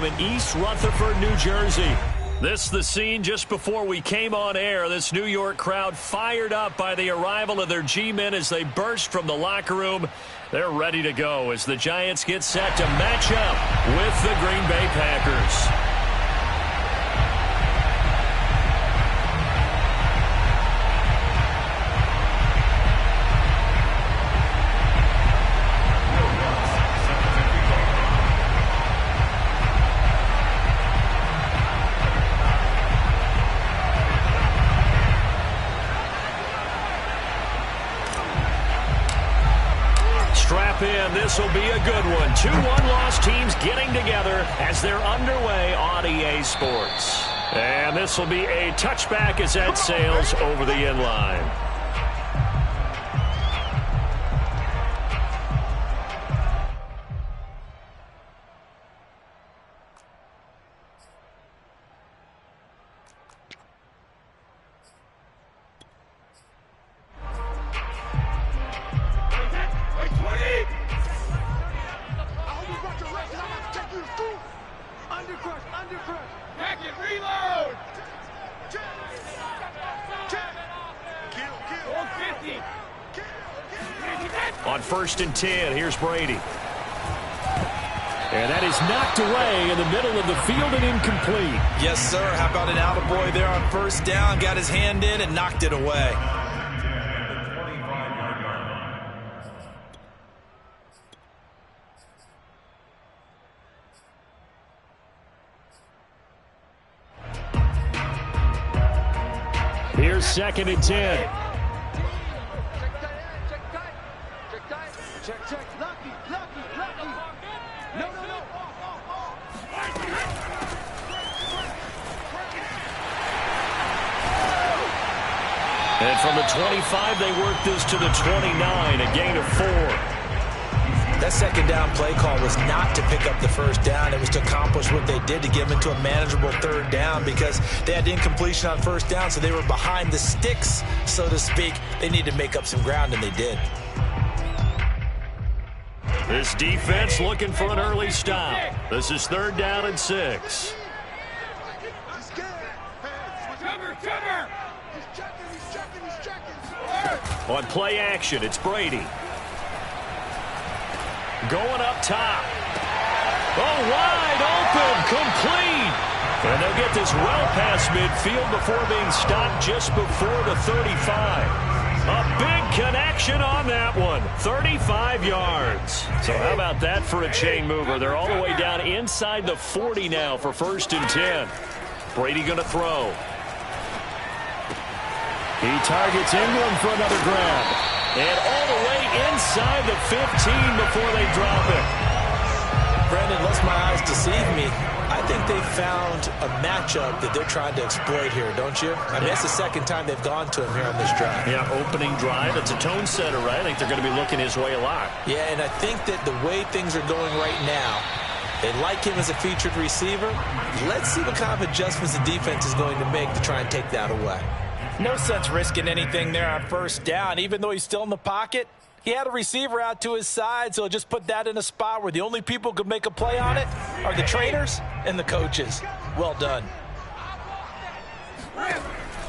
Stadium in East Rutherford, New Jersey. This is the scene just before we came on air. This New York crowd fired up by the arrival of their G-men as they burst from the locker room. They're ready to go as the Giants get set to match up with the Green Bay Packers. This will be a good one. 2 one-loss teams getting together as they're underway on EA Sports. And this will be a touchback as that sails over the end line. On 1st and 10, here's Brady. And that is knocked away in the middle of the field and incomplete. Yes, sir. How about an attaboy there on 1st down? Got his hand in and knocked it away. Here's 2nd and 10. Check. Lucky. No. And from the 25, they work this to the 29, a gain of 4. That 2nd down play call was not to pick up the 1st down. It was to accomplish what they did, to get them into a manageable 3rd down, because they had incompletion on 1st down, so they were behind the sticks, so to speak. They needed to make up some ground, and they did. This defense looking for an early stop. This is 3rd down and 6. On play action, it's Brady. Going up top. Oh, wide open, complete. And they'll get this well past midfield before being stopped just before the 35. A big connection on that one. 35 yards. So how about that for a chain mover? They're all the way down inside the 40 now for 1st and 10. Brady going to throw. He targets Ingram for another grab. And all the way inside the 15 before they drop it. Brandon, lest my eyes deceive me, I think they found a matchup that they're trying to exploit here, don't you? I mean, it's the 2nd time they've gone to him here on this drive. Yeah, opening drive. It's a tone setter, right? I think they're going to be looking his way a lot. Yeah, and I think that the way things are going right now, they like him as a featured receiver. Let's see what kind of adjustments the defense is going to make to try and take that away. No sense risking anything there on 1st down. Even though he's still in the pocket, he had a receiver out to his side, so just put that in a spot where the only people who could make a play on it are the trainers and the coaches. Well done.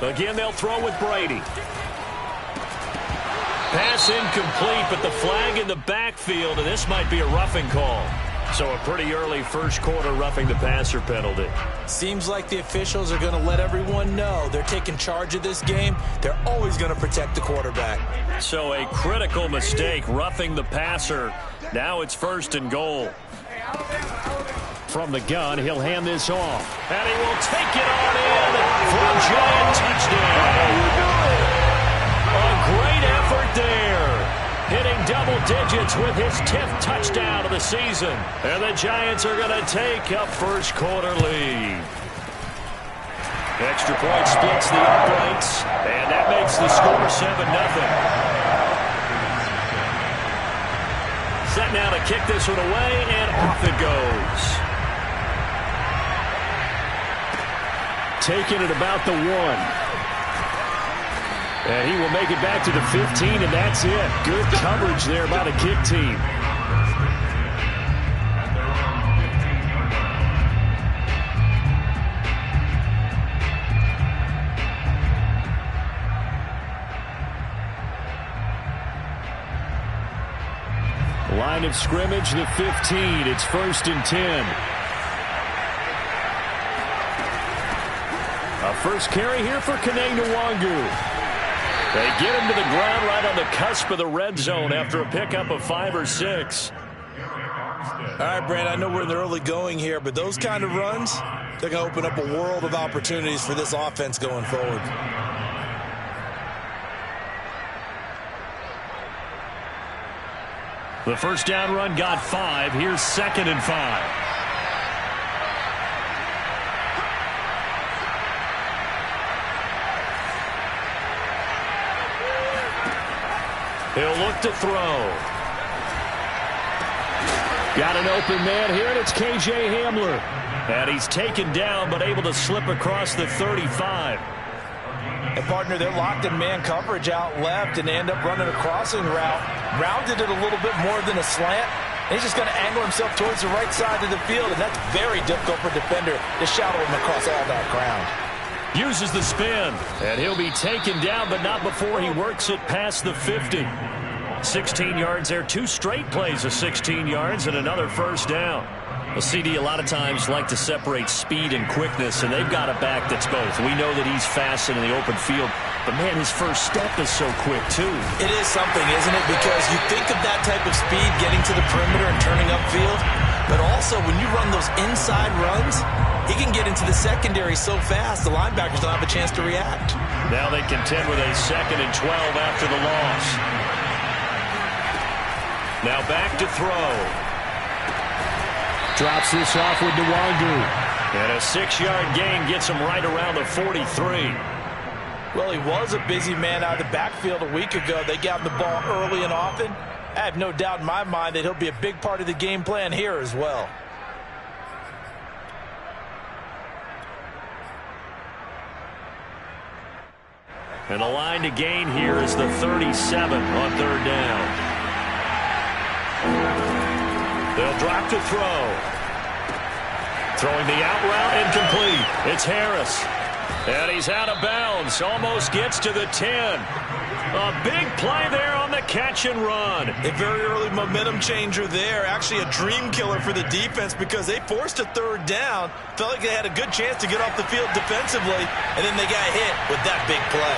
Again, they'll throw with Brady. Pass incomplete, but the flag in the backfield, and this might be a roughing call. So a pretty early 1st quarter roughing the passer penalty. Seems like the officials are going to let everyone know they're taking charge of this game. They're always going to protect the quarterback. So a critical mistake, roughing the passer. Now it's 1st and goal. From the gun, he'll hand this off. And he will take it on in for a giant touchdown. A great effort there. Hitting double digits with his 10th touchdown of the season. And the Giants are going to take a 1st quarter lead. Extra point splits the uprights, and that makes the score 7-0. Set now to kick this one away, and off it goes. Taking it about the 1. And he will make it back to the 15, and that's it. Good coverage there by the kick team. line of scrimmage, the 15. It's 1st and 10. A first carry here for Kene Nwangu. They get him to the ground right on the cusp of the red zone after a pickup of 5 or 6. All right, Brand, I know we're in the early going here, but those kind of runs, they're going to open up a world of opportunities for this offense going forward. The first down run got 5. Here's 2nd and 5. He'll look to throw. Got an open man here, and it's K.J. Hamler. And he's taken down, but able to slip across the 35. And, partner, they're locked in man coverage out left, and they end up running a crossing route. Rounded it a little bit more than a slant. And he's just going to angle himself towards the right side of the field, and that's very difficult for a defender to shadow him across all that ground. Uses the spin, and he'll be taken down, but not before he works it past the 50. 16 yards there, 2 straight plays of 16 yards, and another first down. Well, CD, a lot of times like to separate speed and quickness, and they've got a back that's both. We know that he's fast in the open field, but, man, his first step is so quick, too. It is something, isn't it? Because you think of that type of speed getting to the perimeter and turning upfield, but also when you run those inside runs, he can get into the secondary so fast, the linebackers don't have a chance to react. Now they contend with a 2nd and 12 after the loss. Now back to throw. Drops this off with Nwangu. And a 6-yard gain gets him right around the 43. Well, he was a busy man out of the backfield a week ago. They got him the ball early and often. I have no doubt in my mind that he'll be a big part of the game plan here as well. And the line to gain here is the 37 on 3rd down. They'll drop to throw. Throwing the out route, incomplete. It's Harris. And he's out of bounds. Almost gets to the 10. A big play there on the catch and run. A very early momentum changer there. Actually a dream killer for the defense because they forced a 3rd down. Felt like they had a good chance to get off the field defensively. And then they got hit with that big play.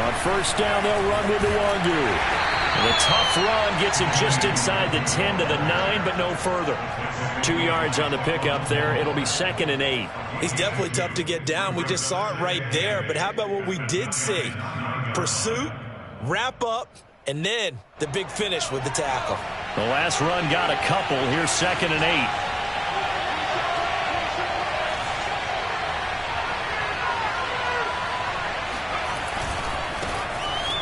On 1st down, they'll run with Nwangu. The tough run gets him just inside the 10 to the 9, but no further. 2 yards on the pickup there. It'll be 2nd and 8. He's definitely tough to get down. We just saw it right there. But how about what we did see? Pursuit, wrap up, and then the big finish with the tackle. The last run got a couple. Here's 2nd and 8.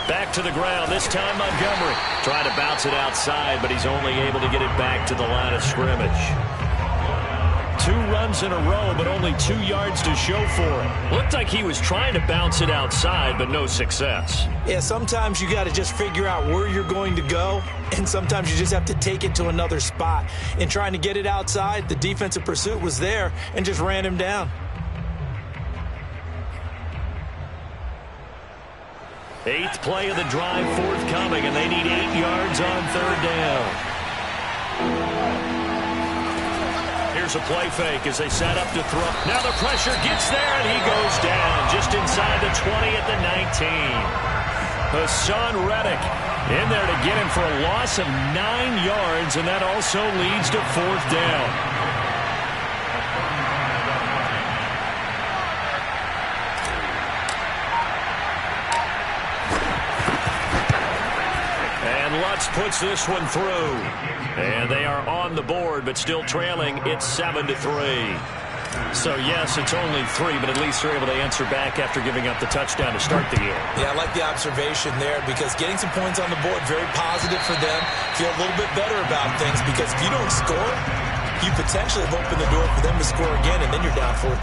Back to the ground, this time Montgomery. Trying to bounce it outside, but he's only able to get it back to the line of scrimmage. 2 runs in a row, but only 2 yards to show for it. Looked like he was trying to bounce it outside, but no success. Yeah, sometimes you got to just figure out where you're going to go, and sometimes you just have to take it to another spot. In trying to get it outside, the defensive pursuit was there and just ran him down. 8th play of the drive forthcoming, and they need 8 yards on 3rd down. Here's a play fake as they set up to throw. Now the pressure gets there, and he goes down just inside the 20 at the 19. Hassan Reddick in there to get him for a loss of 9 yards, and that also leads to 4th down. Lutz puts this one through. And they are on the board, but still trailing. It's 7-3. So, yes, it's only 3, but at least they're able to answer back after giving up the touchdown to start the game. Yeah, I like the observation there because getting some points on the board, very positive for them. Feel a little bit better about things because if you don't score, you potentially have opened the door for them to score again, and then you're down 14.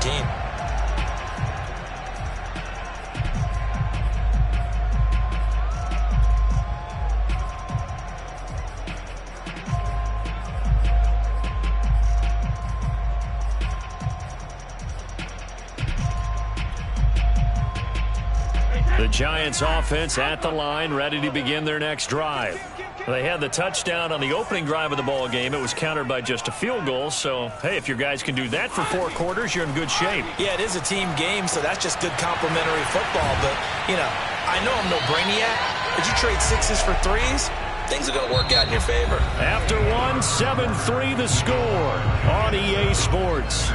The Giants offense at the line, ready to begin their next drive. They had the touchdown on the opening drive of the ball game. It was countered by just a field goal. So, hey, if your guys can do that for 4 quarters, you're in good shape. Yeah, it is a team game, so that's just good complimentary football. But, you know, I know I'm no brainiac. But you trade 6s for 3s, things are going to work out in your favor. After 1, 7-3 the score on EA Sports.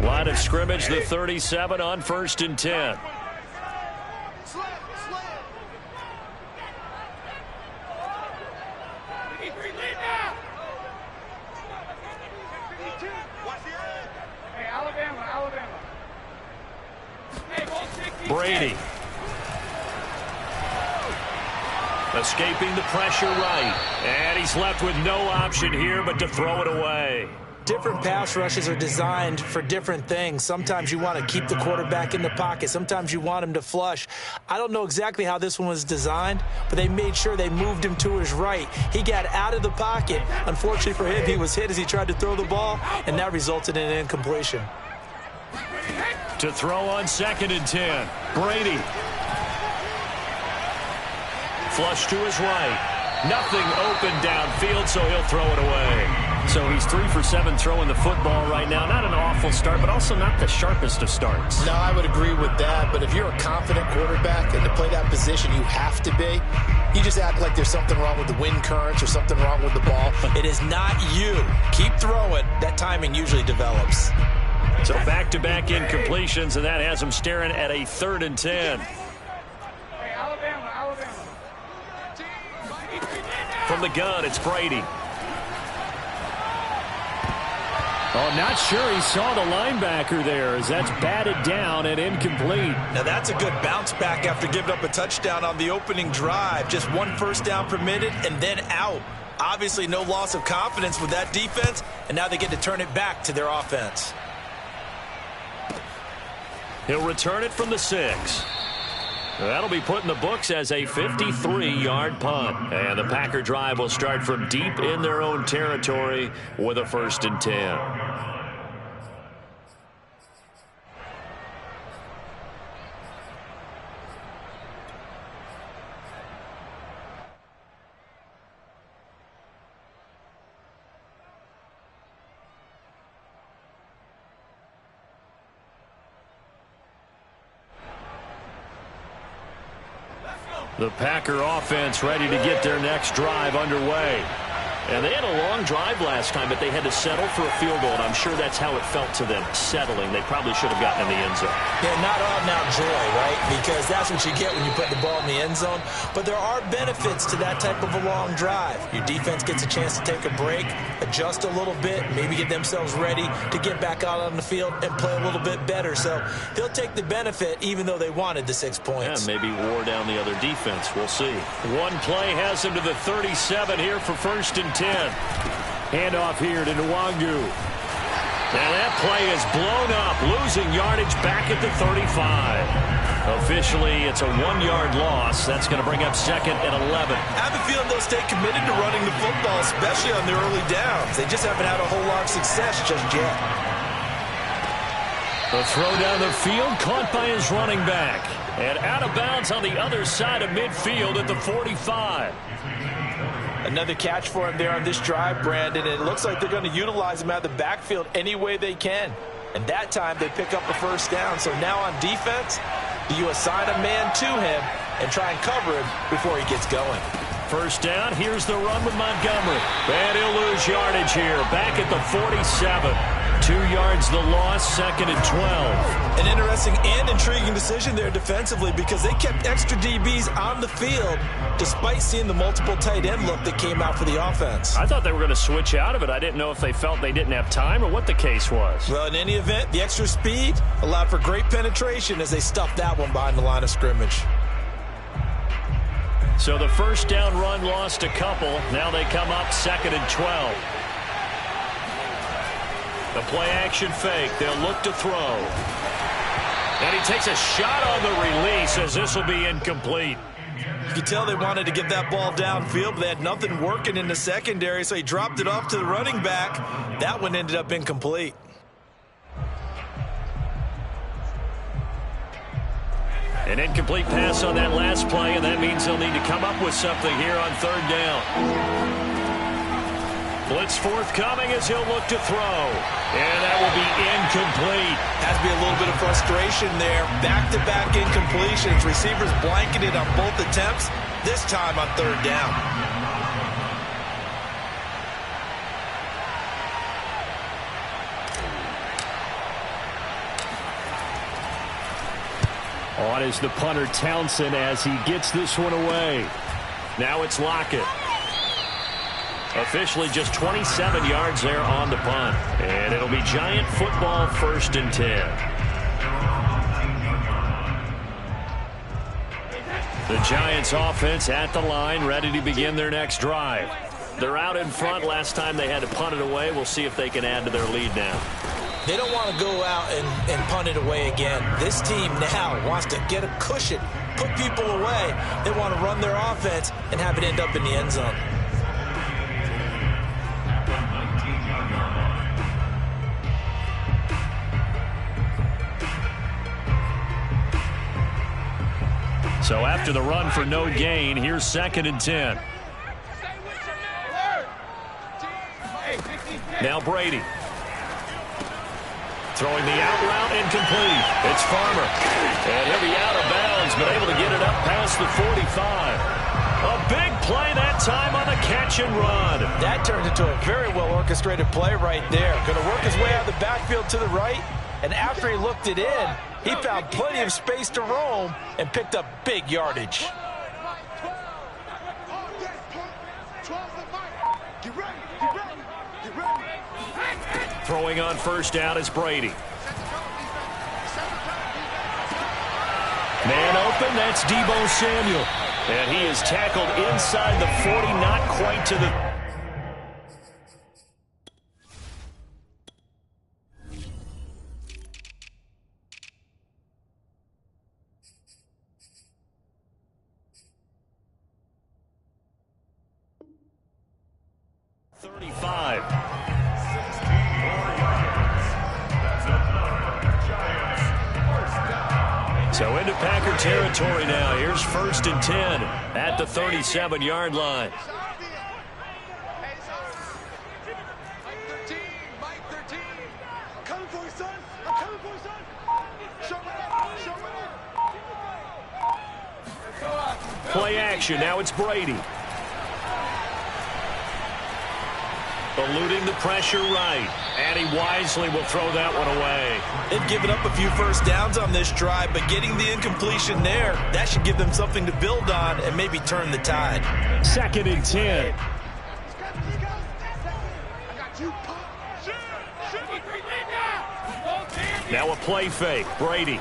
Line of scrimmage, the 37 on 1st and 10. Brady. Escaping the pressure right. And he's left with no option here but to throw it away. Different pass rushes are designed for different things. Sometimes you want to keep the quarterback in the pocket. Sometimes you want him to flush. I don't know exactly how this one was designed, but they made sure they moved him to his right. He got out of the pocket. Unfortunately for him, he was hit as he tried to throw the ball, and that resulted in an incompletion. To throw on 2nd and 10. Brady. Flush to his right. Nothing open downfield, so he'll throw it away. So he's 3 for 7 throwing the football right now. Not an awful start, but also not the sharpest of starts. No, I would agree with that. But if you're a confident quarterback and to play that position, you have to be. You just act like there's something wrong with the wind currents or something wrong with the ball. It is not you. Keep throwing. That timing usually develops. So back-to-back incompletions, and that has him staring at a 3rd and 10. From the gun, it's Brady. Oh, not sure he saw the linebacker there as that's batted down and incomplete. Now that's a good bounce back after giving up a touchdown on the opening drive. Just 1 first down permitted and then out. Obviously no loss of confidence with that defense, and now they get to turn it back to their offense. He'll return it from the 6. That'll be put in the books as a 53-yard punt. And the Packer drive will start from deep in their own territory with a 1st and 10. The Packer offense ready to get their next drive underway. And they had a long drive last time, but they had to settle for a field goal, and I'm sure that's how it felt to them, settling. They probably should have gotten in the end zone. Yeah, not all now joy, right? Because that's what you get when you put the ball in the end zone. But there are benefits to that type of a long drive. Your defense gets a chance to take a break, adjust a little bit, maybe get themselves ready to get back out on the field and play a little bit better. So they'll take the benefit even though they wanted the 6 points. Yeah, maybe wore down the other defense. We'll see. One play has him to the 37 here for 1st and 10. Handoff here to Nwangu. And that play is blown up, losing yardage back at the 35. Officially, it's a 1-yard loss. That's going to bring up 2nd and 11. I have a feeling they'll stay committed to running the football, especially on their early downs. They just haven't had a whole lot of success just yet. The throw down the field, caught by his running back. And out of bounds on the other side of midfield at the 45. Another catch for him there on this drive, Brandon. It looks like they're going to utilize him out of the backfield any way they can. And that time they pick up a 1st down. So now on defense, do you assign a man to him and try and cover him before he gets going? 1st down, here's the run with Montgomery. And he'll lose yardage here, back at the 47. 2 yards the loss, 2nd and 12. An interesting and intriguing decision there defensively because they kept extra DBs on the field despite seeing the multiple tight end look that came out for the offense. I thought they were going to switch out of it. I didn't know if they felt they didn't have time or what the case was. Well, in any event, the extra speed allowed for great penetration as they stuffed that one behind the line of scrimmage. So the 1st down run lost a couple. Now they come up 2nd and 12. The play action fake. They'll look to throw. And he takes a shot on the release as this will be incomplete. You can tell they wanted to get that ball downfield, but they had nothing working in the secondary, so he dropped it off to the running back. That one ended up incomplete. An incomplete pass on that last play, and that means they'll need to come up with something here on third down. Blitz forthcoming as he'll look to throw. And that will be incomplete. Has to be a little bit of frustration there. Back-to-back incompletions. Receivers blanketed on both attempts, this time on third down. On is the punter Townsend as he gets this one away. Now it's Lockett. Officially just 27 yards there on the punt. And it'll be Giant football, 1st and 10. The Giants offense at the line, ready to begin their next drive. They're out in front. Last time they had to punt it away. We'll see if they can add to their lead now. They don't want to go out and punt it away again. This team now wants to get a cushion, put people away. They want to run their offense and have it end up in the end zone. So after the run for no gain, here's 2nd and 10. Now Brady. Throwing the out route, incomplete. It's Farmer. And he'll be out of bounds, but able to get it up past the 45. A big play that time on the catch and run. That turned into a very well-orchestrated play right there. Going to work his way out of the backfield to the right, and after he looked it in, he found plenty of space to roam and picked up big yardage. Throwing on 1st down is Brady. Man open, that's Deebo Samuel. And he is tackled inside the 40, not quite to the... So into Packer territory now. Here's 1st and 10 at the 37-yard line. Play action. Now it's Brady. Eluding the pressure right. And he wisely will throw that one away. They've given up a few first downs on this drive, but getting the incompletion there, that should give them something to build on and maybe turn the tide. 2nd and 10. Now a play fake. Brady.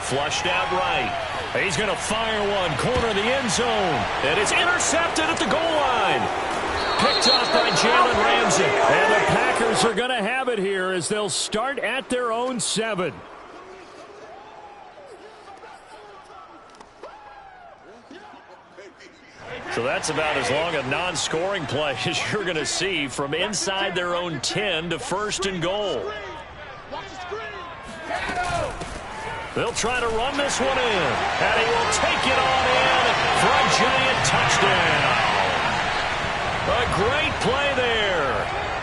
Flushed out right. He's going to fire one. Corner of the end zone. And it's intercepted at the goal line. Picked off by Jalen Ramsey. And the Packers are going to have it here as they'll start at their own 7. So that's about as long a non-scoring play as you're going to see from inside their own 10 to 1st and goal. They'll try to run this one in. And he will take it on in for a Giant touchdown. A great play there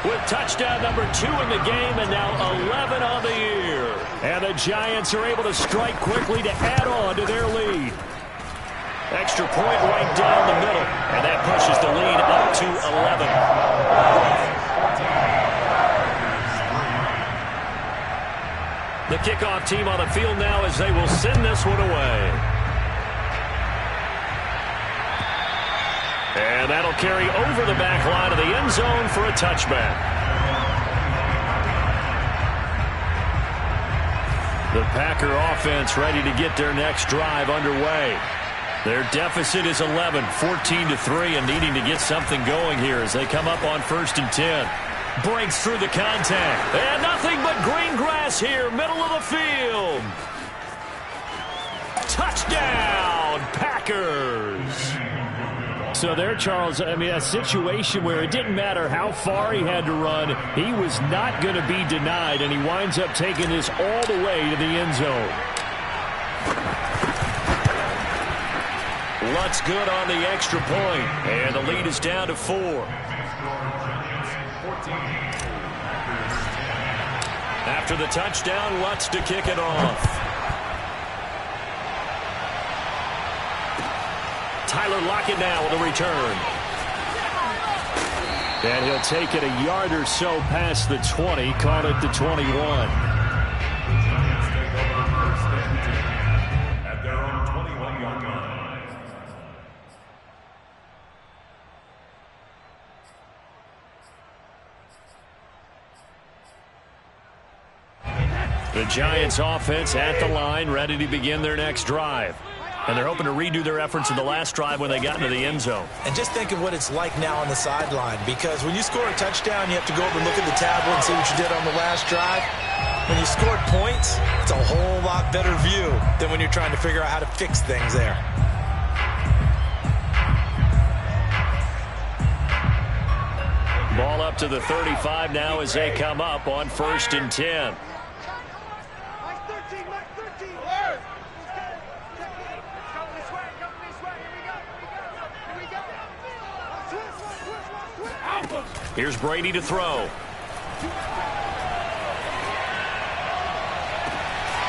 with touchdown number 2 in the game and now 11 on the year. And the Giants are able to strike quickly to add on to their lead. Extra point right down the middle. And that pushes the lead up to 11. The kickoff team on the field now as they will send this one away. And that'll carry over the back line of the end zone for a touchback. The Packer offense ready to get their next drive underway. Their deficit is 11, 14-3, and needing to get something going here as they come up on 1st and 10. Breaks through the contact. And nothing but green grass here, middle of the field. Touchdown, Packers. So there, Charles, I mean, a situation where it didn't matter how far he had to run, he was not going to be denied, and he winds up taking this all the way to the end zone. Lutz good on the extra point, and the lead is down to 4. After the touchdown, Lutz to kick it off. Tyler Lockett now with a return. And he'll take it a yard or so past the 20, caught it the 21. At their own 21-yard line. The Giants offense at the line, ready to begin their next drive. And they're hoping to redo their efforts in the last drive when they got into the end zone. And just think of what it's like now on the sideline, because when you score a touchdown, you have to go over and look at the tablet and see what you did on the last drive. When you scored points, it's a whole lot better view than when you're trying to figure out how to fix things there. Ball up to the 35 now as they come up on 1st and 10. Here's Brady to throw.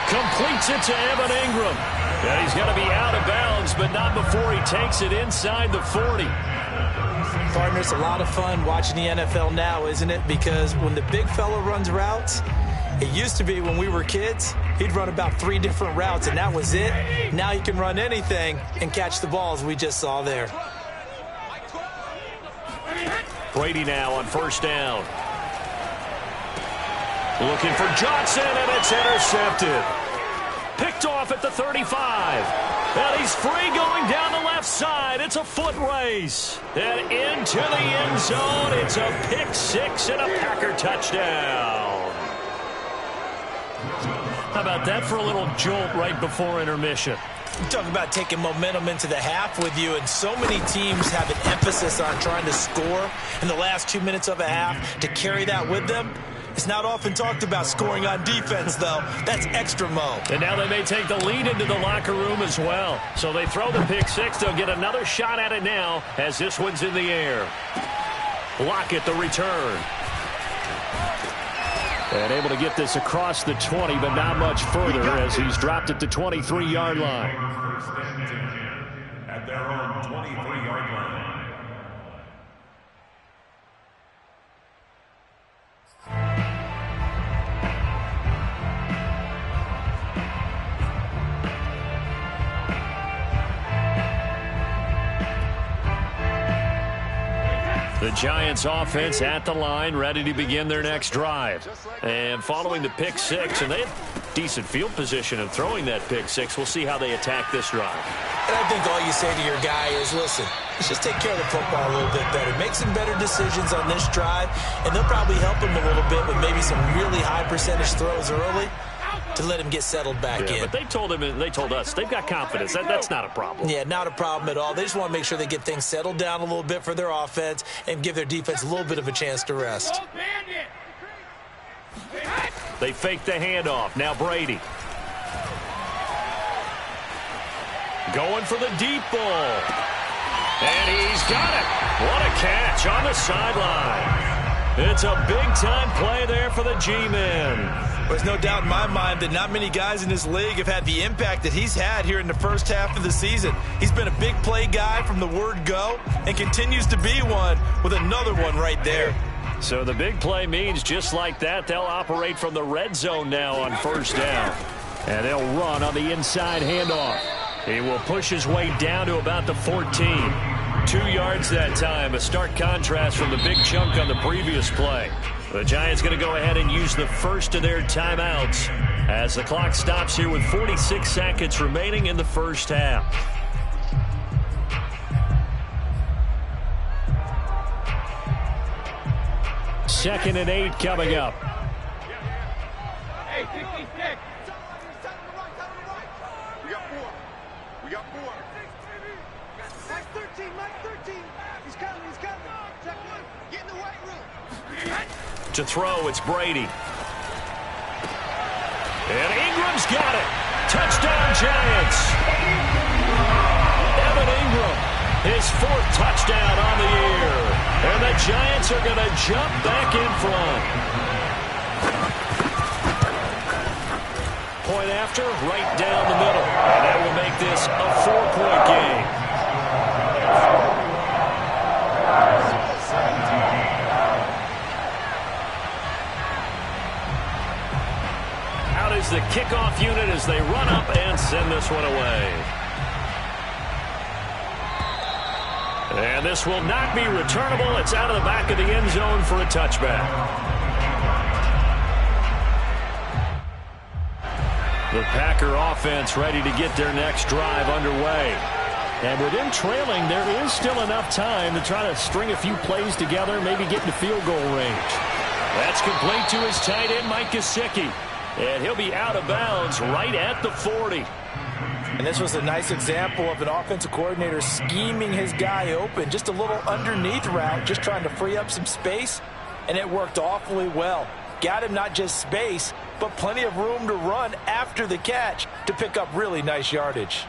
Completes it to Evan Ingram. And he's going to be out of bounds, but not before he takes it inside the 40. Partner, it's a lot of fun watching the NFL now, isn't it? Because when the big fella runs routes, it used to be when we were kids, he'd run about 3 different routes, and that was it. Now he can run anything and catch the balls we just saw there. Brady now on 1st down. Looking for Johnson, and it's intercepted. Picked off at the 35. And he's free going down the left side. It's a foot race. And into the end zone. It's a pick 6 and a Packer touchdown. How about that for a little jolt right before intermission? You talk about taking momentum into the half with you, and so many teams have an emphasis on trying to score in the last 2 minutes of a half to carry that with them. It's not often talked about scoring on defense, though. That's extra mo. And now they may take the lead into the locker room as well. So they throw the pick 6. They'll get another shot at it now as this one's in the air. Lockett the return. And able to get this across the 20, but not much further as he's dropped at the 23-yard line. At their own 23-yard line. The Giants offense at the line, ready to begin their next drive. And following the pick 6, and they had decent field position in throwing that pick 6. We'll see how they attack this drive. And I think all you say to your guy is, listen, let's just take care of the football a little bit better. Make some better decisions on this drive, and they'll probably help him a little bit with maybe some really high percentage throws early to let him get settled back in. But they told him, and they told us, they've got confidence. That's not a problem. Yeah, not a problem at all. They just want to make sure they get things settled down a little bit for their offense and give their defense a little bit of a chance to rest. They fake the handoff. Now Brady. Going for the deep ball. And he's got it. What a catch on the sideline. It's a big-time play there for the G-men. There's no doubt in my mind that not many guys in this league have had the impact that he's had here in the first half of the season. He's been a big play guy from the word go and continues to be one with another one right there. So the big play means just like that, they'll operate from the red zone now on 1st down. And they'll run on the inside handoff. He will push his way down to about the 14. 2 yards that time, a stark contrast from the big chunk on the previous play. The Giants going to go ahead and use the first of their timeouts as the clock stops here with 46 seconds remaining in the first half. 2nd and 8 coming up. Hey, stick. We got four. Mike 13. He's coming. Check one. Get in the weight room. To throw, it's Brady. And Ingram's got it. Touchdown, Giants. Evan Ingram, his 4th touchdown on the year. And the Giants are going to jump back in front. Point after, right down the middle. And that will make this a 4-point game. Out is the kickoff unit as they run up and send this one away. And this will not be returnable. It's out of the back of the end zone for a touchback. The Packer offense ready to get their next drive underway. And with them trailing, there is still enough time to try to string a few plays together, maybe get into field goal range. That's complete to his tight end, Mike Gesicki. And he'll be out of bounds right at the 40. And this was a nice example of an offensive coordinator scheming his guy open. Just a little underneath route, just trying to free up some space. And it worked awfully well. Got him not just space, but plenty of room to run after the catch to pick up really nice yardage.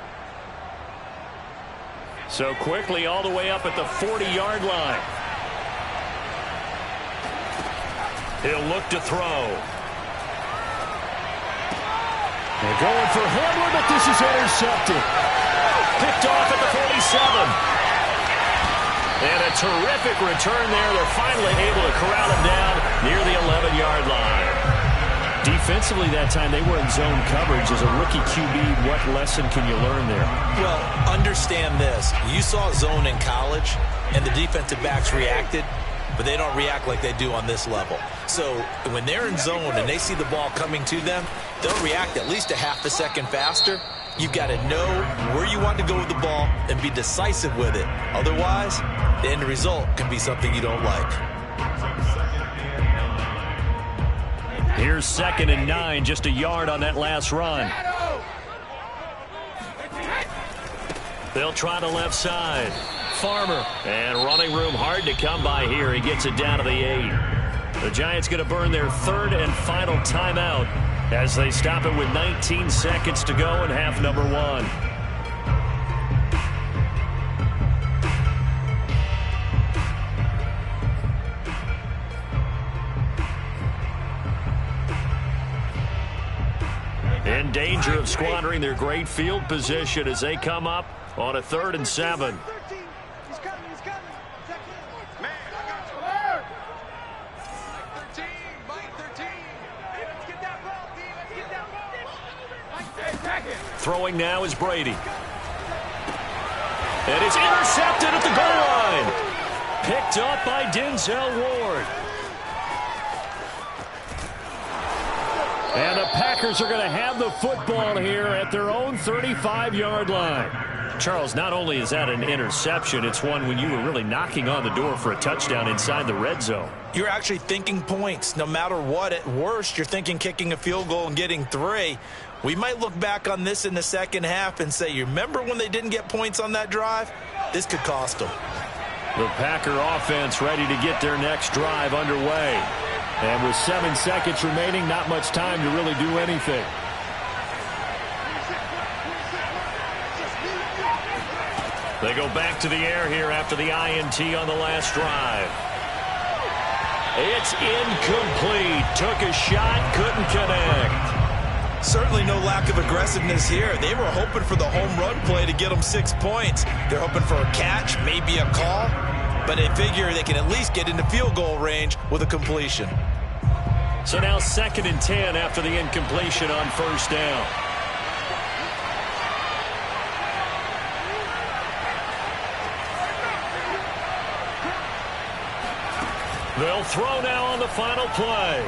So quickly all the way up at the 40-yard line. He'll look to throw. They're going for Hamler, but this is intercepted. Picked off at the 47. And a terrific return there. They're finally able to corral him down near the 11-yard line. Defensively that time, they were in zone coverage. As a rookie QB, what lesson can you learn there? Well, understand this. You saw zone in college, and the defensive backs reacted, but they don't react like they do on this level. So when they're in zone and they see the ball coming to them, they'll react at least a half a second faster. You've got to know where you want to go with the ball and be decisive with it. Otherwise, the end result can be something you don't like. Here's 2nd and 9, just a yard on that last run. They'll try the left side. Farmer, and running room hard to come by here. He gets it down to the 8. The Giants going to burn their 3rd and final timeout as they stop it with 19 seconds to go in half number 1. In danger of squandering their great field position as they come up on a 3rd and 7. He's coming. Man, I got you. Mike 13. Hey, let's get that ball, D. Let's get that ball. Mike 10. Throwing now is Brady. And it's intercepted at the goal line. Picked up by Denzel Ward. And the Packers are going to have the football here at their own 35-yard line. Charles, not only is that an interception, it's one when you were really knocking on the door for a touchdown inside the red zone. You're actually thinking points. No matter what, at worst, you're thinking kicking a field goal and getting 3. We might look back on this in the second half and say, you remember when they didn't get points on that drive? This could cost them. The Packer offense ready to get their next drive underway. And with 7 seconds remaining, not much time to really do anything. They go back to the air here after the INT on the last drive. It's incomplete. Took a shot, couldn't connect. Certainly no lack of aggressiveness here. They were hoping for the home run play to get them 6 points. They're hoping for a catch, maybe a call, but they figure they can at least get into field goal range with a completion. So now 2nd and 10 after the incompletion on 1st down. They'll throw now on the final play.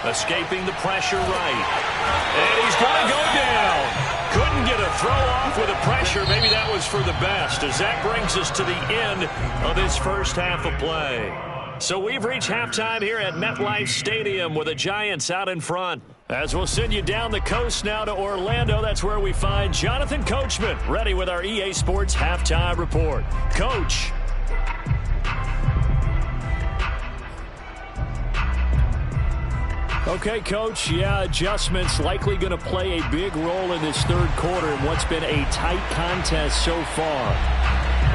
Escaping the pressure right. And he's going to go down. Couldn't get a throw off with the pressure. Maybe that was for the best, as that brings us to the end of this first half of play. So we've reached halftime here at MetLife Stadium with the Giants out in front. As we'll send you down the coast now to Orlando, that's where we find Jonathan Coachman ready with our EA Sports Halftime Report. Coach. Okay, Coach, yeah, adjustments likely going to play a big role in this third quarter in what's been a tight contest so far.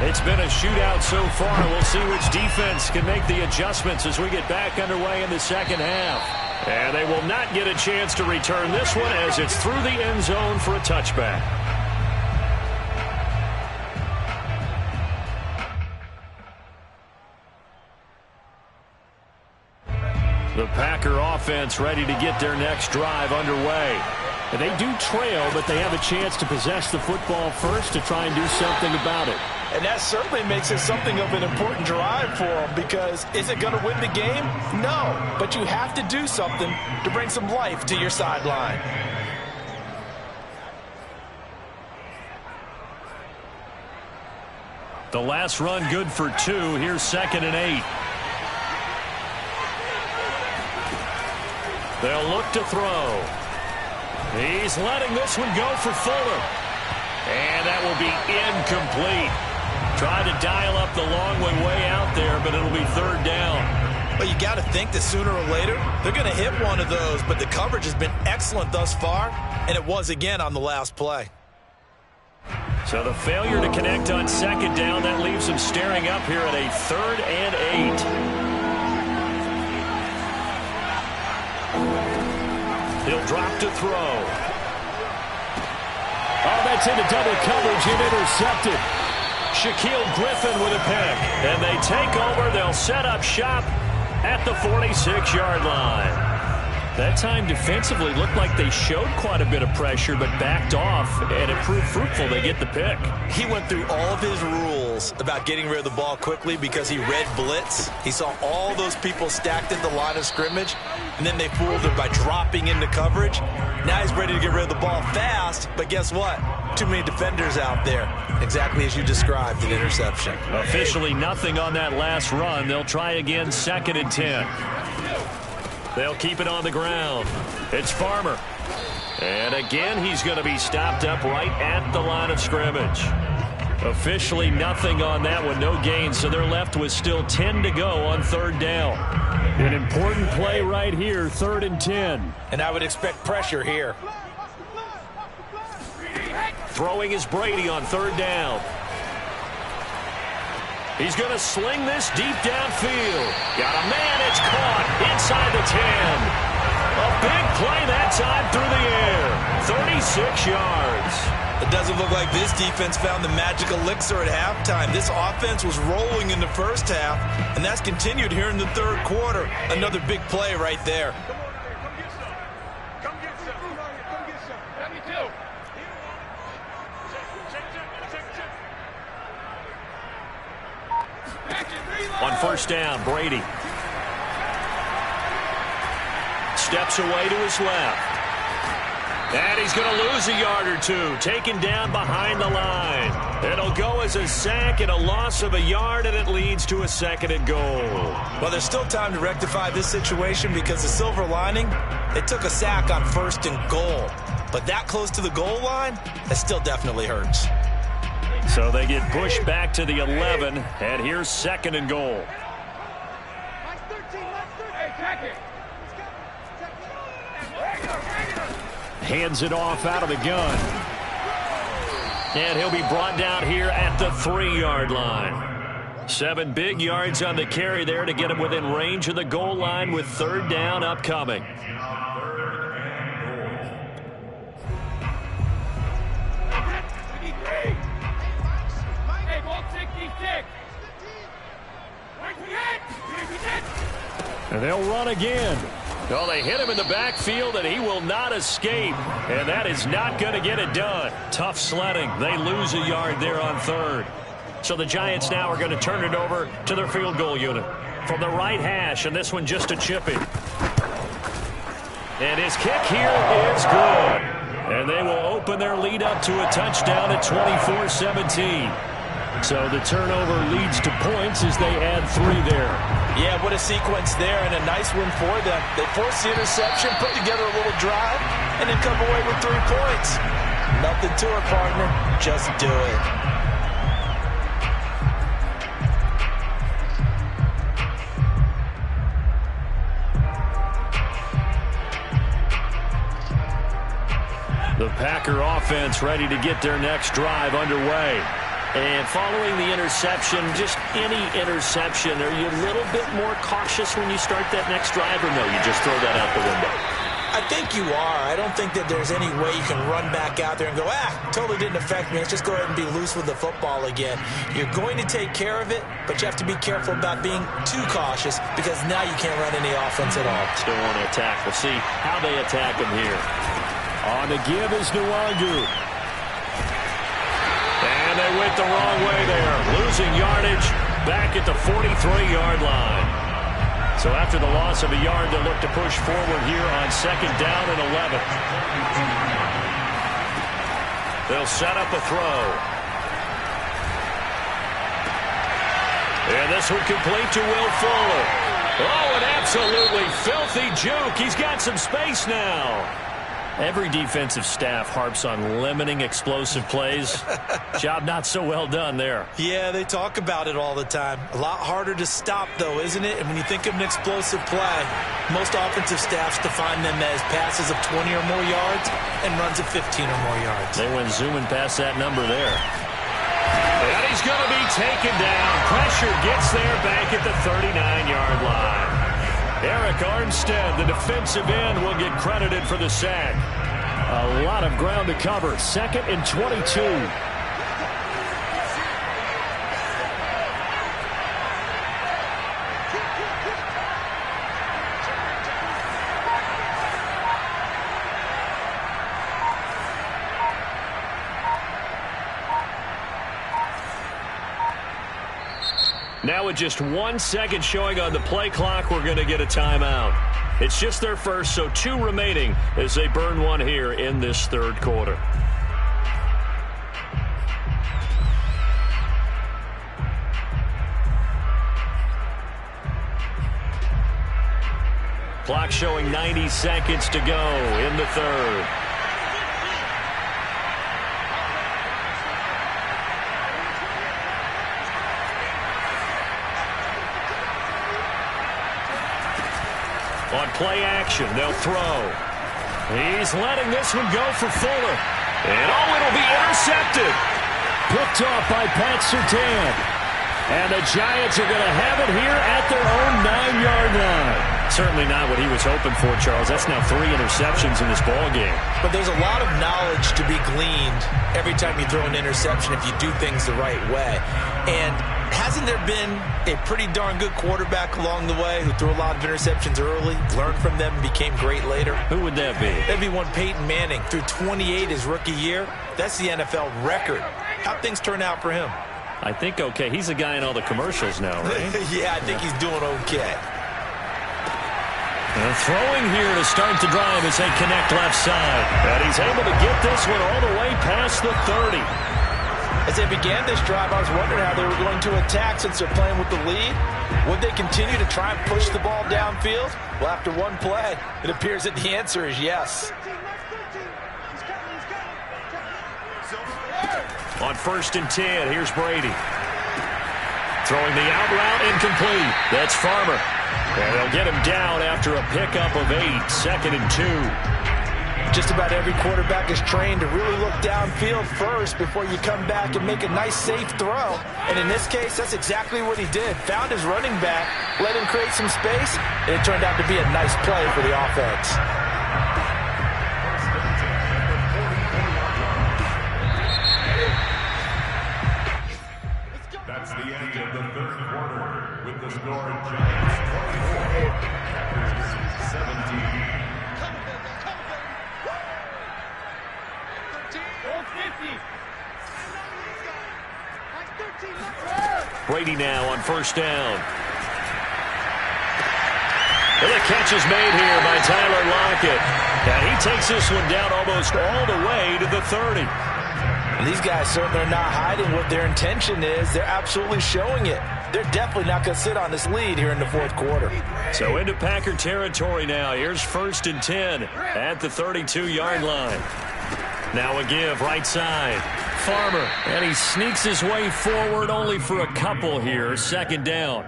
It's been a shootout so far. We'll see which defense can make the adjustments as we get back underway in the second half. And they will not get a chance to return this one as it's through the end zone for a touchback. The Packer offense ready to get their next drive underway. And they do trail, but they have a chance to possess the football first to try and do something about it. And that certainly makes it something of an important drive for them, because is it going to win the game? No, but you have to do something to bring some life to your sideline. The last run good for 2. Here's 2nd and 8. They'll look to throw. He's letting this one go for Fuller. And that will be incomplete. Tried to dial up the long way out there, but it'll be 3rd down. Well, you got to think that sooner or later they're going to hit one of those, but the coverage has been excellent thus far, and it was again on the last play. So the failure to connect on 2nd down, that leaves them staring up here at a 3rd and 8. He'll drop to throw. Oh, that's into double coverage and intercepted. Shaquille Griffin with a pick. And they take over. They'll set up shop at the 46-yard line. That time defensively looked like they showed quite a bit of pressure but backed off, and it proved fruitful. They get the pick. He went through all of his rules about getting rid of the ball quickly because he read blitz. He saw all those people stacked at the line of scrimmage, and then they fooled him by dropping into coverage. Now he's ready to get rid of the ball fast, but guess what? Too many defenders out there. Exactly as you described, an interception. Officially nothing on that last run. They'll try again, 2nd and 10. They'll keep it on the ground. It's Farmer. And again, he's going to be stopped up right at the line of scrimmage. Officially nothing on that one, no gain, so they're left with still 10 to go on 3rd down. An important play right here, 3rd and 10. And I would expect pressure here. Throwing is Brady on 3rd down. He's going to sling this deep downfield. Got a man, it's caught inside the 10. A big play that time through the air. 36 yards. It doesn't look like this defense found the magic elixir at halftime. This offense was rolling in the first half, and that's continued here in the 3rd quarter. Another big play right there. Come get some. Come get some. Let me do. On 1st down, Brady steps away to his left. And he's going to lose a yard or 2, taken down behind the line. It'll go as a sack and a loss of a yard, and it leads to a 2nd and goal. Well, there's still time to rectify this situation because the silver lining, it took a sack on 1st and goal. But that close to the goal line, it still definitely hurts. So they get pushed back to the 11, and here's 2nd and goal. Hands it off out of the gun. And he'll be brought down here at the 3-yard line. 7 big yards on the carry there to get him within range of the goal line with 3rd down upcoming. And they'll run again. Well, they hit him in the backfield, and he will not escape. And that is not going to get it done. Tough sledding. They lose a yard there on 3rd. So the Giants now are going to turn it over to their field goal unit. From the right hash, and this one just a chippy. And his kick here is good. And they will open their lead up to a touchdown at 24-17. So the turnover leads to points as they add 3 there. Yeah, what a sequence there, and a nice win for them. They forced the interception, put together a little drive, and then come away with 3 points. Nothing to it, partner. Just do it. The Packer offense ready to get their next drive underway. And following the interception, just any interception, are you a little bit more cautious when you start that next drive, or no, you just throw that out the window? I think you are. I don't think that there's any way you can run back out there and go, totally didn't affect me. Let's just go ahead and be loose with the football again. You're going to take care of it, but you have to be careful about being too cautious because now you can't run any offense at all. Still want to attack. We'll see how they attack them here. On the give is Nwangu. And they went the wrong way there. Losing yardage back at the 43-yard line. So after the loss of a yard, they'll look to push forward here on 2nd down and 11. They'll set up a throw. And this one complete to Will Fuller. Oh, an absolutely filthy juke. He's got some space now. Every defensive staff harps on limiting explosive plays. Job not so well done there. Yeah, they talk about it all the time. A lot harder to stop, though, isn't it? And when you think of an explosive play, most offensive staffs define them as passes of 20 or more yards and runs of 15 or more yards. They went zooming past that number there. And he's going to be taken down. Pressure gets there back at the 39-yard line. Eric Armstead, the defensive end, will get credited for the sack. A lot of ground to cover. 2nd and 22. Now with just 1 second showing on the play clock, we're going to get a timeout. It's just their first, so 2 remaining as they burn one here in this 3rd quarter. Clock showing 90 seconds to go in the 3rd. On play action, they'll throw. He's letting this one go for Fuller. And it'll be intercepted. Picked off by Pat Surtain. And the Giants are going to have it here at their own 9-yard line. Certainly not what he was hoping for, Charles. That's now 3 interceptions in this ball game. But there's a lot of knowledge to be gleaned every time you throw an interception if you do things the right way. And hasn't there been a pretty darn good quarterback along the way who threw a lot of interceptions early, learned from them, and became great later? Who would that be? That'd be one Peyton Manning. Threw 28 his rookie year. That's the NFL record. How'd things turn out for him? I think okay. He's a guy in all the commercials now, right? Yeah, I think he's doing okay. And throwing here to start the drive as they connect left side. And he's able to get this one all the way past the 30. As they began this drive, I was wondering how they were going to attack since they're playing with the lead. Would they continue to try and push the ball downfield? Well, after one play, it appears that the answer is yes. On 1st and 10, here's Brady. Throwing the out route incomplete. That's Farmer. And they'll get him down after a pickup of 8. 2nd and 2. Just about every quarterback is trained to really look downfield first before you come back and make a nice, safe throw. And in this case, that's exactly what he did. Found his running back, let him create some space, and it turned out to be a nice play for the offense. That's the end of the 3rd quarter with the score Giants 24, Packers 17. Brady now on 1st down. And the catch is made here by Tyler Lockett. And he takes this one down almost all the way to the 30. And these guys certainly are not hiding what their intention is. They're absolutely showing it. They're definitely not going to sit on this lead here in the fourth quarter. So into Packer territory now. Here's 1st and 10 at the 32-yard line. Now a give right side. Farmer, and he sneaks his way forward only for a couple here. 2nd down.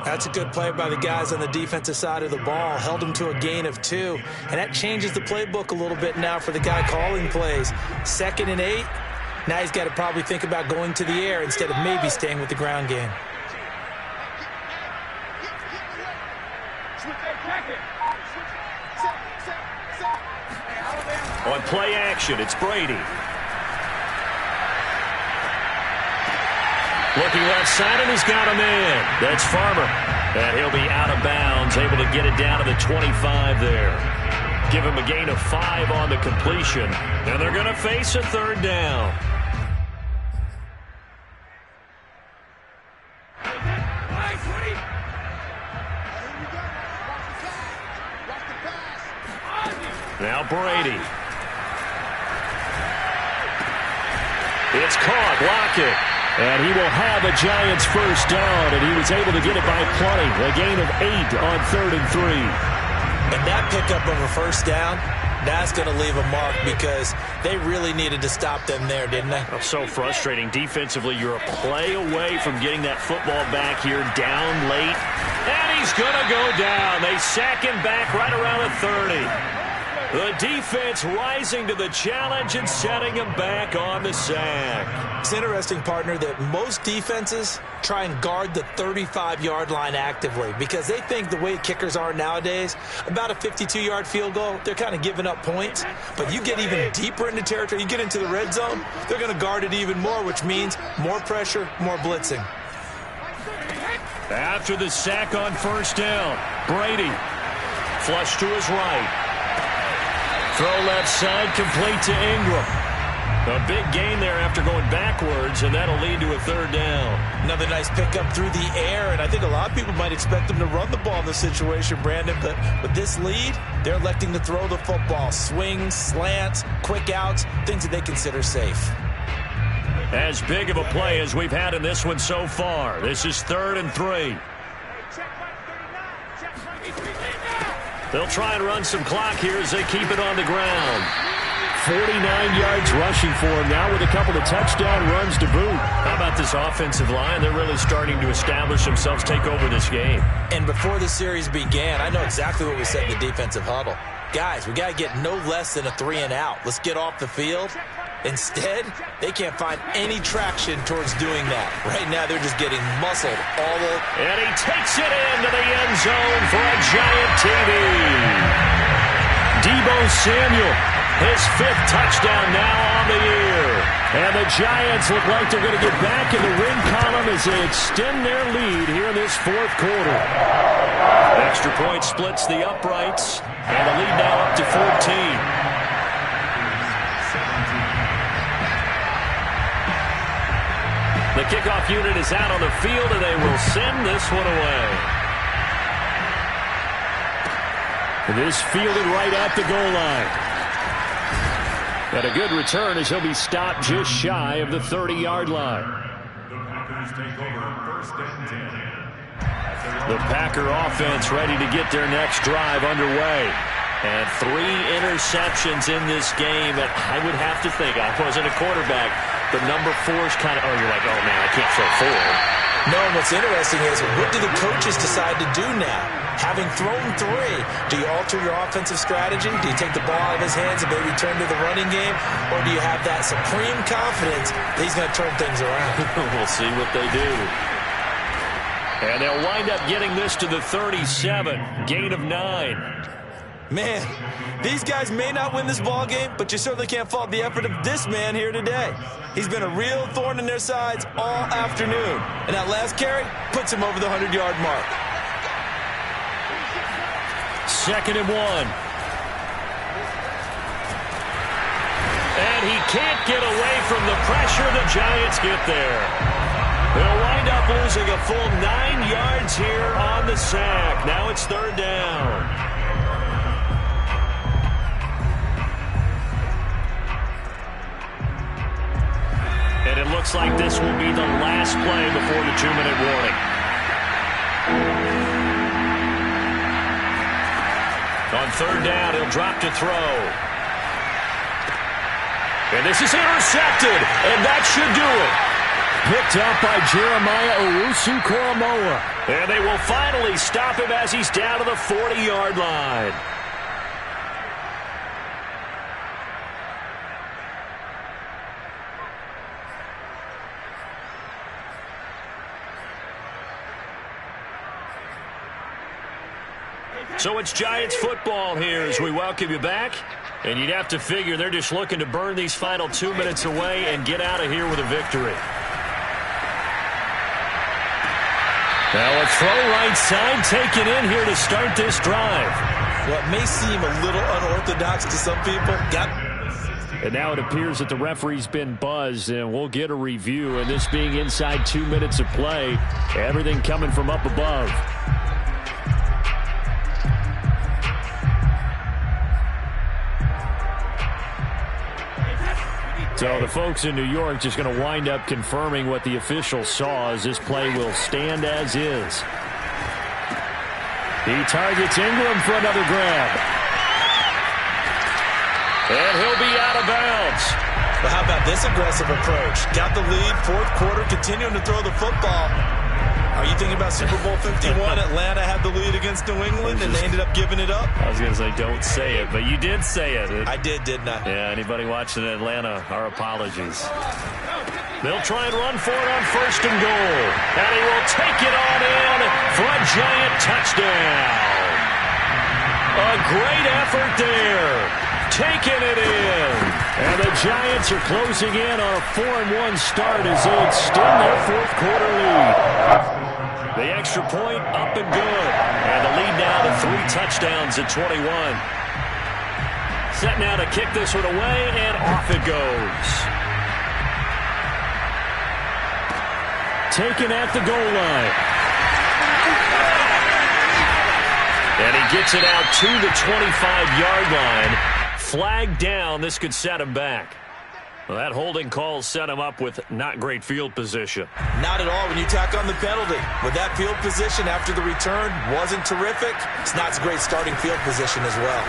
That's a good play by the guys on the defensive side of the ball. Held him to a gain of 2. And that changes the playbook a little bit now for the guy calling plays. 2nd and 8. Now he's got to probably think about going to the air instead of maybe staying with the ground game. On play action, it's Brady. Looking left side, and he's got a man. That's Farmer. And he'll be out of bounds, able to get it down to the 25 there. Give him a gain of 5 on the completion. And they're going to face a 3rd down. Now Brady. It's caught. Lockett. And he will have a Giants 1st down, and he was able to get it by plenty. A gain of 8 on 3rd and 3. And that pickup of a 1st down, that's going to leave a mark because they really needed to stop them there, didn't they? Oh, so frustrating. Defensively, you're a play away from getting that football back here, down late. And he's going to go down. They sack him back right around the 30. The defense rising to the challenge and setting him back on the sack. It's interesting, partner, that most defenses try and guard the 35-yard line actively because they think the way kickers are nowadays, about a 52-yard field goal, they're kind of giving up points. But you get even deeper into territory, you get into the red zone, they're going to guard it even more, which means more pressure, more blitzing. After the sack on 1st down, Brady flush to his right. Throw left side, complete to Ingram. A big gain there after going backwards, and that'll lead to a 3rd down. Another nice pickup through the air, and I think a lot of people might expect them to run the ball in this situation, Brandon, but with this lead, they're electing to throw the football. Swings, slants, quick outs, things that they consider safe. As big of a play as we've had in this one so far. This is 3rd and 3. They'll try and run some clock here as they keep it on the ground. 49 yards rushing for him now with a couple of touchdown runs to boot. How about this offensive line? They're really starting to establish themselves, take over this game. And before the series began, I know exactly what we said in the defensive huddle. Guys, we got to get no less than a 3-and-out. Let's get off the field. Instead, they can't find any traction towards doing that. Right now, they're just getting muscled all over. And he takes it into the end zone for a Giant TD. Deebo Samuel, his 5th touchdown now on the year. And the Giants look like they're going to get back in the win column as they extend their lead here in this 4th quarter. Extra point splits the uprights, and the lead now up to 14. The kickoff unit is out on the field, and they will send this one away. This fielded right at the goal line. And a good return as he'll be stopped just shy of the 30-yard line. The Packers take over 1st and 10. The Packer offense ready to get their next drive underway. And 3 interceptions in this game. And I would have to think, I wasn't a quarterback, the number 4's kind of, you're like, oh, man, I can't throw 4. No, what's interesting is, what do the coaches decide to do now? Having thrown 3, do you alter your offensive strategy? Do you take the ball out of his hands and maybe turn to the running game? Or do you have that supreme confidence that he's going to turn things around? We'll see what they do. And they'll wind up getting this to the 37, gain of 9. Man, these guys may not win this ball game, but you certainly can't fault the effort of this man here today. He's been a real thorn in their sides all afternoon. And that last carry puts him over the 100-yard mark. 2nd and 1. And he can't get away from the pressure. The Giants get there. They'll wind up losing a full 9 yards here on the sack. Now it's 3rd down. And it looks like this will be the last play before the 2-minute warning. On third down, he'll drop to throw. And this is intercepted, and that should do it. Picked up by Jeremiah Owusu-Koramoah. And they will finally stop him as he's down to the 40-yard line. So it's Giants football here as we welcome you back. And you'd have to figure they're just looking to burn these final 2 minutes away and get out of here with a victory. Now a throw right side taken in here to start this drive. What may seem a little unorthodox to some people. And now it appears that the referee's been buzzed, and we'll get a review. And this being inside 2 minutes of play, everything coming from up above. So the folks in New York just going to wind up confirming what the official saw as this play will stand as is. He targets Ingram for another grab. And he'll be out of bounds. Well, how about this aggressive approach? Got the lead, fourth quarter, continuing to throw the football. Are you thinking about Super Bowl 51? Atlanta had the lead against New England, and they ended up giving it up? I was going to say, don't say it, but you did say it. I did, didn't I? Yeah, anybody watching Atlanta, our apologies. They'll try and run for it on first and goal. And he will take it on in for a Giant touchdown. A great effort there. Taking it in. And the Giants are closing in on a 4-1 start as they extend their fourth quarter lead. The extra point up and good. And the lead now to 3 touchdowns at 21. Set now to kick this one away, and off it goes. Taken at the goal line. And he gets it out to the 25-yard line. Flag down. This could set him back. Well, that holding call set him up with not great field position. Not at all when you tack on the penalty. With that field position after the return wasn't terrific, it's not a great starting field position as well.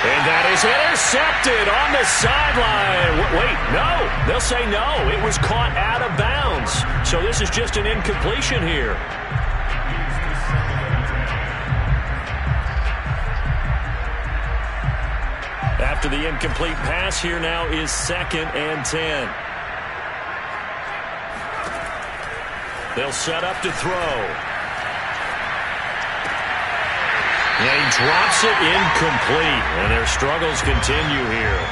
And that is intercepted on the sideline. Wait, no. They'll say no. It was caught out of bounds. So this is just an incompletion here. After the incomplete pass, here now is 2nd and 10. They'll set up to throw. And he drops it incomplete. And their struggles continue here.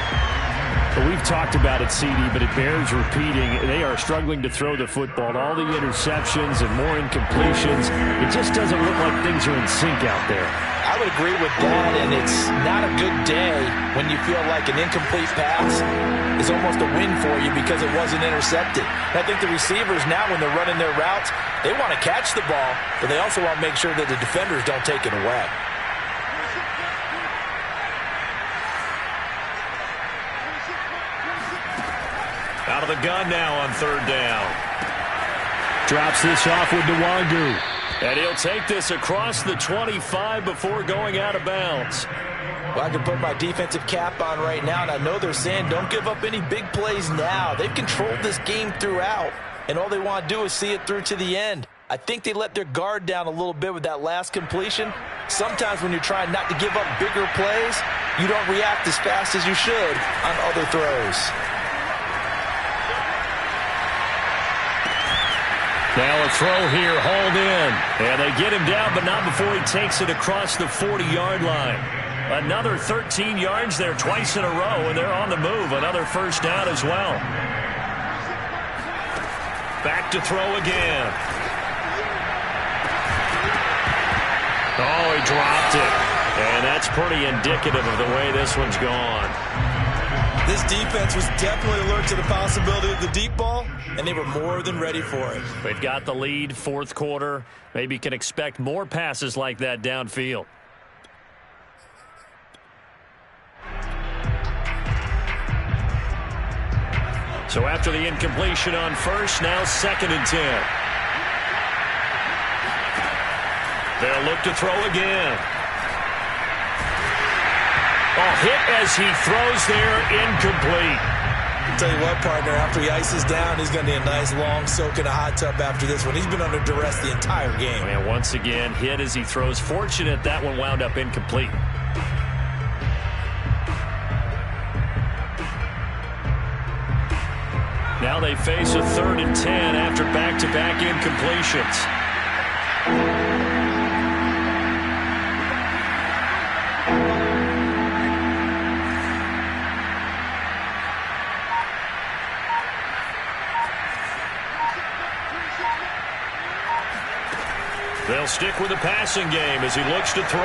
Well, we've talked about it, CD, but it bears repeating. They are struggling to throw the football. All the interceptions and more incompletions. It just doesn't look like things are in sync out there. I would agree with that, and it's not a good day when you feel like an incomplete pass is almost a win for you because it wasn't intercepted. And I think the receivers now, when they're running their routes, they want to catch the ball, but they also want to make sure that the defenders don't take it away. Out of the gun now on third down. Drops this off with Nwangu. And he'll take this across the 25 before going out of bounds. Well, I can put my defensive cap on right now, and I know they're saying don't give up any big plays now. They've controlled this game throughout, and all they want to do is see it through to the end. I think they let their guard down a little bit with that last completion. Sometimes when you're trying not to give up bigger plays, you don't react as fast as you should on other throws. Now a throw here, hauled in. And they get him down, but not before he takes it across the 40-yard line. Another 13 yards there twice in a row, and they're on the move. Another first down as well. Back to throw again. Oh, he dropped it. And that's pretty indicative of the way this one's gone. This defense was definitely alert to the possibility of the deep ball, and they were more than ready for it. They've got the lead, fourth quarter. Maybe can expect more passes like that downfield. So after the incompletion on first, now 2nd and 10. They'll look to throw again. A hit as he throws there, incomplete. I'll tell you what, partner, after he ices down, he's going to need a nice long soak in a hot tub after this one. He's been under duress the entire game. And once again, hit as he throws. Fortunate that one wound up incomplete. Now they face a 3rd and 10 after back-to-back incompletions. They'll stick with the passing game as he looks to throw.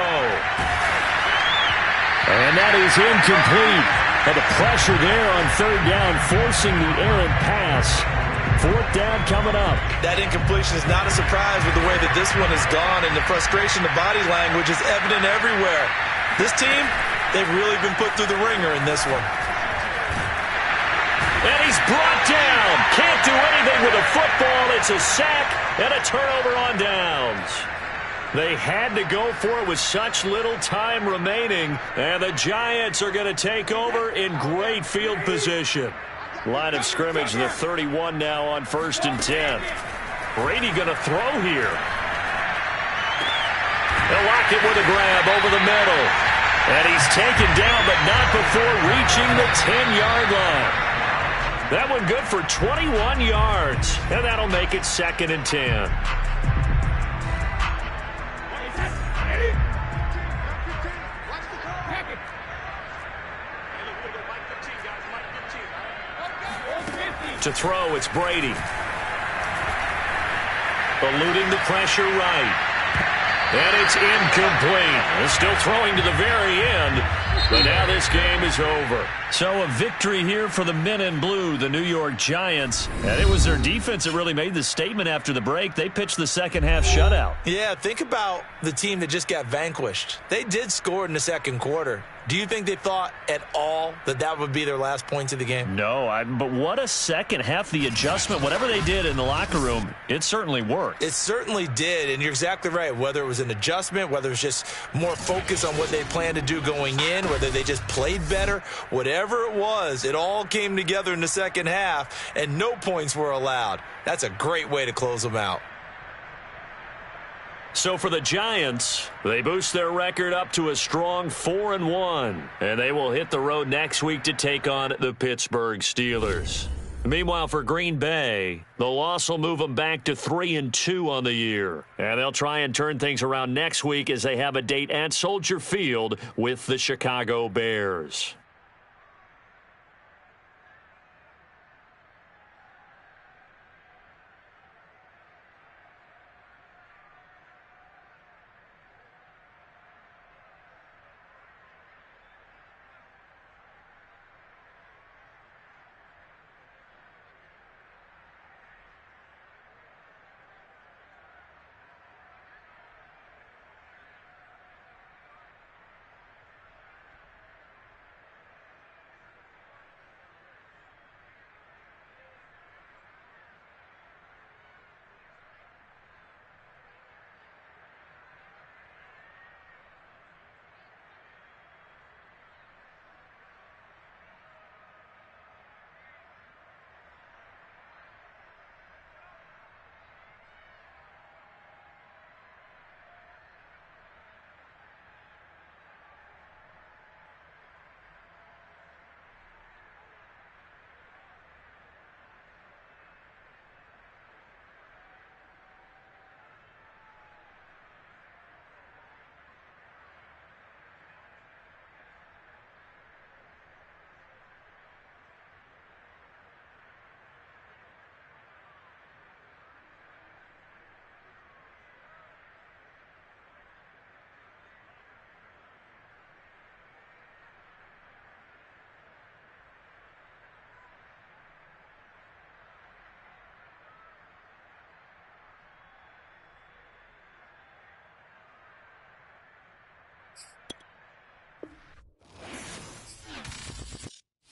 And that is incomplete. And the pressure there on 3rd down, forcing the errant pass. 4th down coming up. That incompletion is not a surprise with the way that this one has gone, and the frustration, the body language is evident everywhere. This team, they've really been put through the ringer in this one. And he's brought down. Can't do anything with a football. It's a sack and a turnover on downs. They had to go for it with such little time remaining, and the Giants are going to take over in great field position. Line of scrimmage, the 31 now on 1st and 10. Brady going to throw here. They'll lock it with a grab over the middle. And he's taken down, but not before reaching the 10-yard line. That one good for 21 yards, and that'll make it 2nd and 10. To throw, it's Brady. Eluding the pressure right. And it's incomplete. They're still throwing to the very end, but now this game is over. So a victory here for the men in blue, the New York Giants. And it was their defense that really made the statement after the break. They pitched the second half shutout. Yeah, think about the team that just got vanquished. They did score in the 2nd quarter. Do you think they thought at all that that would be their last points of the game? No, but what a second half. The adjustment, whatever they did in the locker room, it certainly worked. It certainly did, and you're exactly right. Whether it was an adjustment, whether it was just more focus on what they planned to do going in, whether they just played better, whatever it was, it all came together in the second half, and no points were allowed. That's a great way to close them out. So for the Giants, they boost their record up to a strong 4-1, and they will hit the road next week to take on the Pittsburgh Steelers. Meanwhile, for Green Bay, the loss will move them back to 3-2 on the year, and they'll try and turn things around next week as they have a date at Soldier Field with the Chicago Bears.